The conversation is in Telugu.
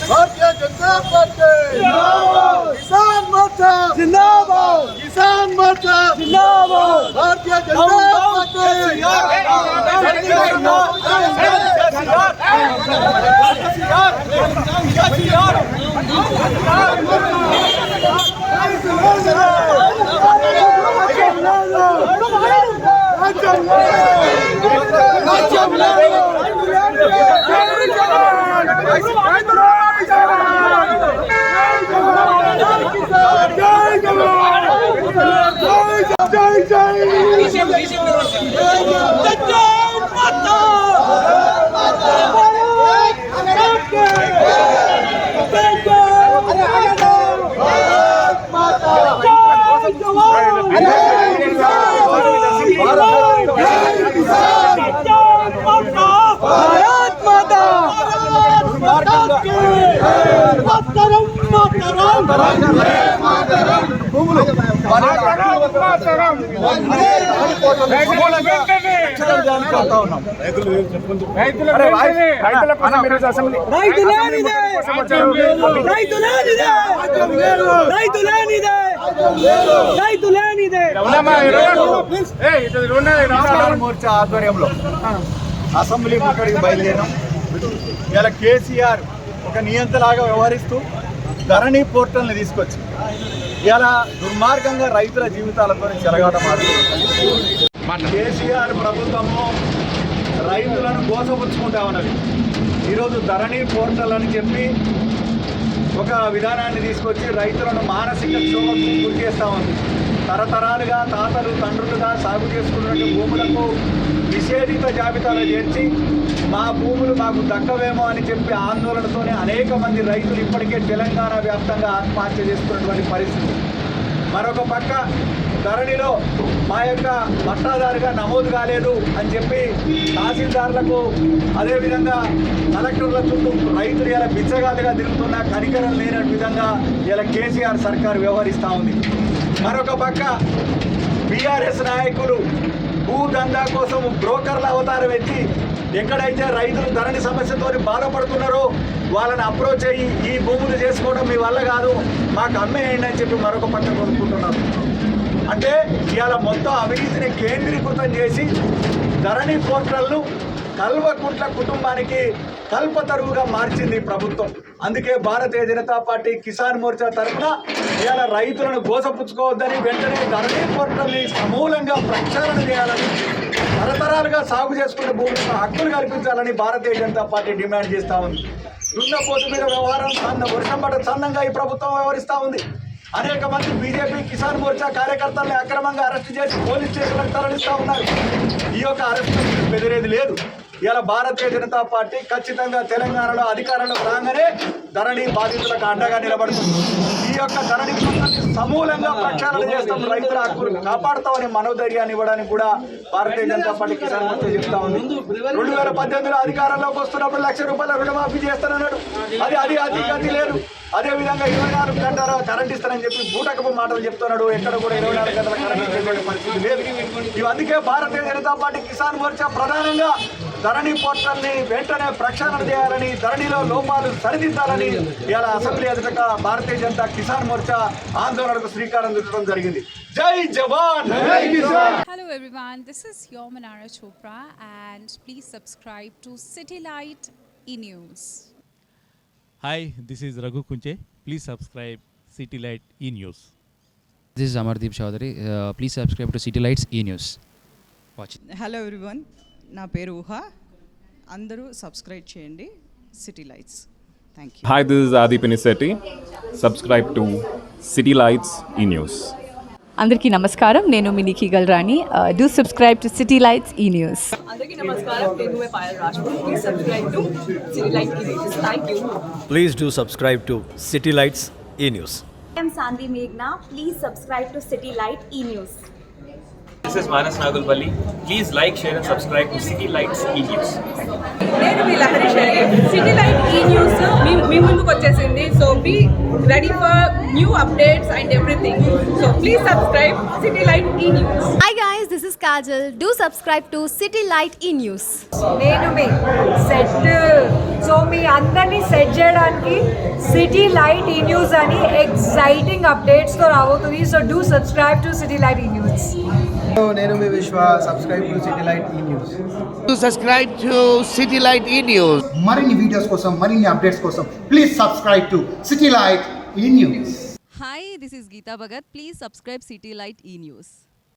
भारतीय जनता पार्टी किसान मोर्चा जिंदाबाद, किसान मोर्चा जिंदाबाद, भारतीय जनता पार्टी మోర్చా ఆధ్వర్యంలో అసెంబ్లీ ముట్టడికి బయలుదేరాం. ఇలా కేసీఆర్ ఒక నియంత్రణలాగా వ్యవహరిస్తూ ధరణి పోర్టల్ని తీసుకొచ్చి ఇలా దుర్మార్గంగా రైతుల జీవితాలతో చెలగాటమాడుతుంది. కేసీఆర్ ప్రభుత్వము రైతులను మోసపుచ్చుకుంటా ఉన్నది. ఈరోజు ధరణి పోర్టల్ అని చెప్పి ఒక విధానాన్ని తీసుకొచ్చి రైతులను మానసిక క్షోభకు గురి చేస్తూ ఉంది. తరతరాలుగా తాతలు తండ్రులుగా సాగు చేసుకున్నటువంటి భూములకు నిషేధిత జాబితాలో చేర్చి మా భూములు మాకు దక్కవేమో అని చెప్పి ఆందోళనతోనే అనేక మంది రైతులు ఇప్పటికే తెలంగాణ వ్యాప్తంగా ఆత్మహత్య చేసుకున్నటువంటి పరిస్థితి. మరొక పక్క ధరణిలో మా యొక్క పట్టాదారుగా నమోదు కాలేదు అని చెప్పి తహసీల్దారులకు అదేవిధంగా కలెక్టర్ల చుట్టూ రైతులు ఇలా బిచ్చగాలుగా తిరుగుతున్న కనికరం లేని విధంగా ఇలా కేసీఆర్ సర్కారు వ్యవహరిస్తూ ఉంది. మరొక పక్క బీఆర్ఎస్ నాయకులు భూదందా కోసం బ్రోకర్ల అవతారం ఎత్తి ఎక్కడైతే రైతులు ధరణి సమస్యతో బాధపడుతున్నారో వాళ్ళని అప్రోచ్ అయ్యి ఈ భూములు చేసుకోవడం మీ వల్ల కాదు, మాకు అమ్మేయండి అని చెప్పి మరొక పక్క కొనుక్కుంటున్నారు. అంటే ఇవాళ మొత్తం అవినీతిని కేంద్రీకృతం చేసి ధరణి పోర్టల్ను కల్వకుంట్ల కుటుంబానికి కల్పతరువుగా మార్చింది ప్రభుత్వం. అందుకే భారతీయ జనతా పార్టీ కిసాన్ మోర్చా తరఫున ఇవాళ రైతులను గోసపుచ్చుకోవద్దని వెంటనే ధరణి పోర్టల్ని సమూలంగా ప్రక్షాళన చేయాలని, తరతరాలుగా సాగు చేసుకున్న భూములకు హక్కులు కల్పించాలని భారతీయ జనతా పార్టీ డిమాండ్ చేస్తూ ఉంది. దున్నపోతు మీద వ్యవహారం వర్షం పడ్డ చందంగా ఈ ప్రభుత్వం వ్యవహరిస్తూ ఉంది. అనేక మంది బీజేపీ కిసాన్ మోర్చా కార్యకర్తల్ని అక్రమంగా అరెస్టు చేసి పోలీస్ స్టేషన్లకు తరలిస్తూ ఉన్నారు. ఈ యొక్క అరెస్టు బెదిరేది లేదు. ఇలా భారతీయ జనతా పార్టీ ఖచ్చితంగా తెలంగాణలో అధికారంలో రాగానే ధరణి బాధితులకు అండగా నిలబడుతుంది. ఈ యొక్క ధరణి సమూలంగా ప్రక్షాళన చేస్తాం, రైతుల హక్కులు కాపాడుతామని మనోధైర్యాన్ని ఇవ్వడానికి కూడా భారతీయ జనతా పార్టీ కిసాన్ మోర్చా చెప్తా ఉంది. 2018లో అధికారంలోకి వస్తున్నప్పుడు ₹1,00,000 రుణమాఫీ చేస్తానన్నాడు. అది గతి లేదు. అదేవిధంగా 24 గంటల కరెంట్ ఇస్తానని చెప్పి బూటకపు మాటలు చెప్తున్నాడు. ఎక్కడ కూడా 24 గంటల కరెంట్ ఇచ్చే పరిస్థితి లేదు. అందుకే భారతీయ జనతా పార్టీ కిసాన్ మోర్చా ప్రధానంగా ధరణి పోర్టల్ని వెంటనే ప్రక్షాళన చేయాలని, ధరణిలో లోపాలు సరిదిద్దాలని ఇవాళ అసెంబ్లీ ఎదుట భారతీయ జనతా కిసాన్ మోర్చా ఆందోళనకు శ్రీకారం చుట్టడం జరిగింది. జై జవాన్, జై Kisan. Hello everyone, this is your Manara Chopra and please subscribe to City Light E-News. Hi, this is Raghu Kunche. Please subscribe City Light E-News. This is Amardeep Chaudhary. Please subscribe to City Lights E-News. Watch it. Hello everyone. నా పేరు ఊహా. అందరూ సబ్స్క్రైబ్ చేయండి city lights. Thank you. Hi, this is Adi Pinisetti. Subscribe to City Lights E-News. అందరికీ నమస్కారం, నేను మీ దర్ani. Do subscribe to City Lights E-News. అందరికీ నమస్కారం, నేను మీ Payal Rajpur. Please subscribe to City Lights E-News. Thank you. Please do subscribe to City Lights e-news. I am Sandhi Meghna. Please subscribe to City Light E-News. This is Manas Nagulpalli. Please like, share and subscribe to City Lights E-News. నేను మీ లహరి షరీఫ్. సిటీ లైట్ ఈ న్యూస్ మీ ముందుకు వచ్చేసింది. So be ready for new updates and everything. So please subscribe city light ఈ news. Hi guys, this is Kajal. Do subscribe to City Light E-News. నేను మీ సెట్. సో మీ అందరినీ సెట్ చేయడానికి సిటీ లైట్ ఈ న్యూస్ అని ఎక్సైటింగ్ అప్డేట్స్తో రాబోతుంది. So do subscribe to city light ఈ న్యూస్. నేను మీ విశ్వ, సబ్స్క్రైబ్ టు సిటీ లైట్ ఈ news. Subscribe to City Light e-news. మరిన్ని వీడియోస్ కోసం, మరిన్ని అప్డేట్స్ కోసం please subscribe to city light ఈ news. Hi, this is Geeta Bhagat. Please subscribe city light ఈ న్యూస్.